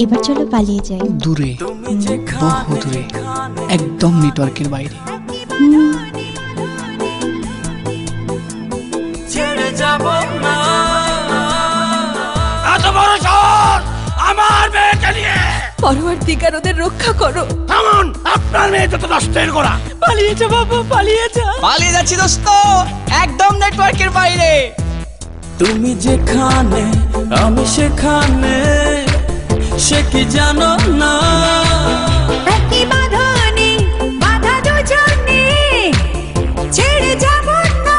এবার চলো পালিয়ে যাই দূরে, বহু দূরে, একদম নেটওয়ার্কের বাইরে। ছেড়ে যাব না এত বড় শহর আমার মেয়েকে নিয়ে। পরওয়ারদিগার ওদের রক্ষা করো। থামুন, আপনার মেয়ে যত নষ্টের গোড়া। পালিয়ে যা বাবা, পালিয়ে যা। পালিয়ে যাচ্ছি দোস্ত, একদম নেটওয়ার্কের বাইরে। তুমি যেখানে আমি সেখানে, সে কি জানো না? একই বাঁধনে বাঁধা দুজনে, ছেড়ে যাব না।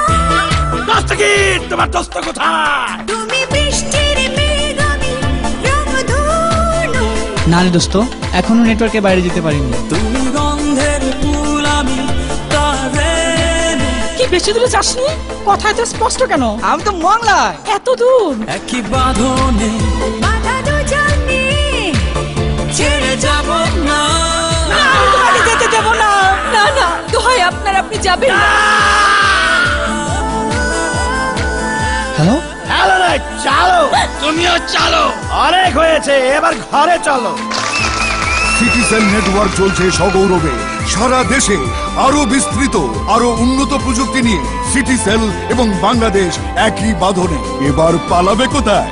দস্তগীর, তোমার দোস্ত কোথায়? তুমি বৃষ্টির মেঘ, আমি রংধনু। না রে দোস্ত, এখনো নেটওয়ার্কের বাইরে যেতে পারিনি। তুমি গন্ধের ফুল, আমি তারে। কি বেশি দূরে যাসনি? কথা এত স্পষ্ট কেন? আমি তো মংলায়। এত দূর? একই বাঁধনে বাঁধা দুজনে, ছেড়ে যাব না। আমি তোমাকে যেতে দেব না। না না, দোহাই আপনার, আপনি যাবেন না। হ্যালো, হ্যালো রে, চালো, তুমিও চালো। অনেক হয়েছে, এবার ঘরে চলো। সিটিসেল নেটওয়ার্ক চলছে সগৌরবে সারা দেশে। আরো বিস্তৃত, আরো উন্নত প্রযুক্তি নিয়ে সিটিসেল এবং বাংলাদেশ একই বাঁধনে। এবার পালাবে কোথায়?